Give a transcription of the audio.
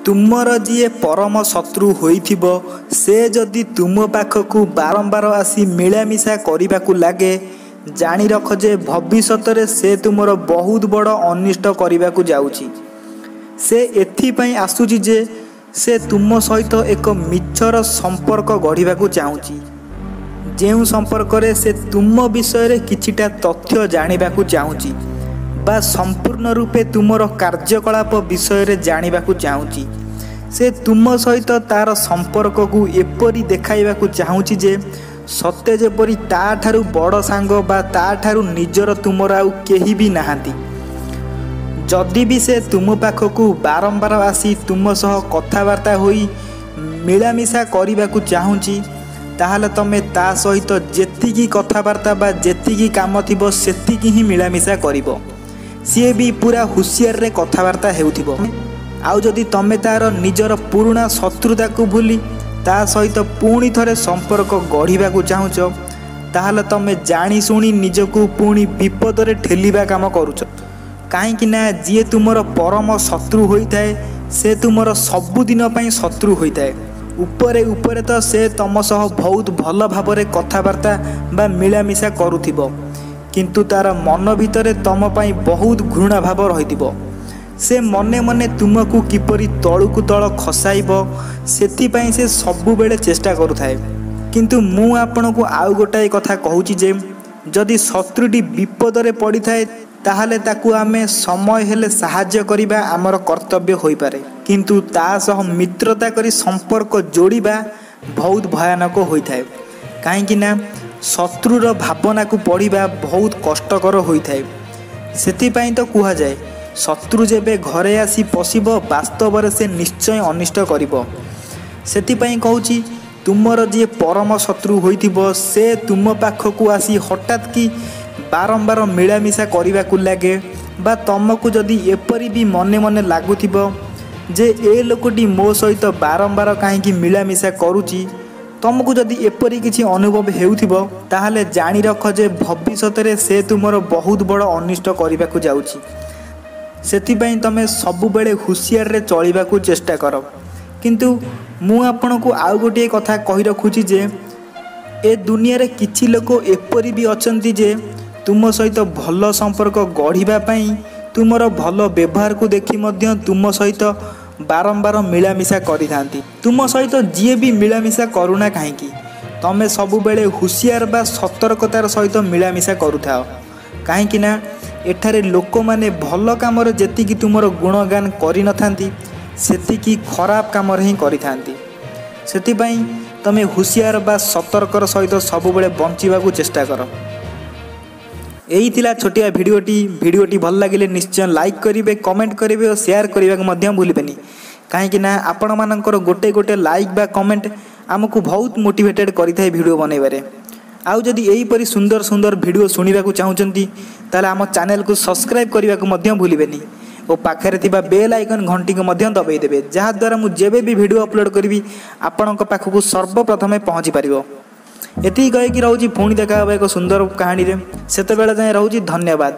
तुमर जी परम शत्रु होइथिबो से जदि तुम पाखकू बारंबार आसी मिलामिशा करने को लगे जानी रख जे भविष्यत से तुमर बहुत बड़ अनिष्ट करने को जाउची। से एथिपाई आसुची जे से तुम सहित एक मिछर संपर्क गढ़ा चाहूँगी जो संपर्क रे से तुम विषय किछिटा तथ्य जानिबा चाहूँगी बा संपूर्ण रूपे तुमर कार्यकलाप विषय जानिबा चाहूँगी। से तुम सहित तार संपर्क को एपरी देखाइबा चाहूँगी जे सत्य जेपरी ताठारु बड़ सांग बा ताठारु निजर तुमर आउ केही भी नाहांती। जदि भी से तुम पाखकू बारंबार आसी तुम सह कथबार्ता होई मिलामिशा करने को चाहूँगी ताहले तमे ता सहित जेतिकी कथबार्ता बा जेतिकी काम थिबो सेतिकी ही मिलामिशा करिवो। सी भी पूरा हुशियार रे कथबार्ता हेउथिबो। आउ जदि तमे तार निजर पुराना शत्रुता को भूली ता सहित पुणी थरे संपर्क गढ़ा को चाहूच ताहले तमे जानी शुणी निजको पुणी विपद रे ठेलिबा काम करूछ। कहीं ना जी तुमर परम शत्रु होता है से तुमर सबुदिन शत्रु होता है। उपरे उपरे तो से तुम सह बहुत भल भाव में कथबार्ता बा मिलामिशा करुथिबो किंतु तार मन भितर तुम पाई बहुत घृणा भाव रहिथिबो। से मने मने तुमको किपरि तळुकु तळ खसाइबो सेथिपाई से सबु बेले चेष्टा करुथाए। किंतु मु आपनकु आउ गोटाए कथा कहूची जे जदि शत्रुटी विपद रे पड़ी थाए ताहले ताकू आमे समय हेले साहाय्य करिबा आमर कर्तव्य होई पारे किंतु ता सह मित्रता करी संपर्क जोड़िबा बहुत भयानक होई थाए। काहेकि ना शत्रुर भावना को पढ़िबा बहुत कष्टकर होई थाए। सेथिपाई तो कुहा जाए शत्रु जेबे घरे आसी पशिबो वास्तव रे से निश्चय अनिष्ट करिबो। सेथिपाई कहूची तुमर जे परम शत्रु होइथिबो से तुम पाखकू आसी हठात की बारंबार मिलामिशा करने को लगे बा तुमको जदि एपरी भी मने मने लगुथिबो जे ए लोकटी मो सहित बारंबार कहीं मिलामिशा करुची तुमको जदि एपरी किसी अनुभव हेउथिबो ताहले जानी रख जे भविष्यत रे से तुमर बहुत बड़ अनिष्ट करने को जाउची। सेथिपाई तमे सबु बेले हुशियार रे चलिबा को चेष्टा कर। किंतु मु आपनकु आउ गोटे कथा कहि रखुची जे ए दुनिया रे किछि लोक एपरी भी अछंती जे तुम सहित भल संपर्क गढ़ा तुमर भल व्यवहार को देखि मध्य तुम सहित बारंबार मिलामिशा करिथांती। तुम सहित जी भी मिलामिशा करूना कहीं तमे सबु बेले हुशियार बा सतर्कतार सहित मिलामिशा करुथाओ। कहीं ना एठारे लोक माने भल काम जेतिकी तुमर गुणगान करि नथांती सेतिकी खराब काम ही करिथांती। सेतिपाई तमे हुशियार बा सतर्कर सहित सबु बेले बंचिबा को चेष्टा कर। यही थिला छोटिया भिडियोटी भल लगे निश्चय लाइक करेंगे कमेंट करेंगे और शेयर करने भूलें कहीं आपण मानकर गोटे गोटे लाइक बा कमेंट आमको बहुत मोटिवेटेड करें भिडियो बनइबारे। आउ जदि यहीपरि सुंदर सुंदर भिडियो शुणा चाहूँगी ताले आम चैनल को सब्सक्राइब करने भूलें और पाखे थिबा बेल आइकन घंटी को दबाइदेवे जहाद्वारा मुझे भी भिडियो अपलोड करी आपण पाखक सर्वप्रथमे पहुँची पार। एति कहीकि रोची पुणी देखा एक सुंदर कहानी से जाए रोची। धन्यवाद।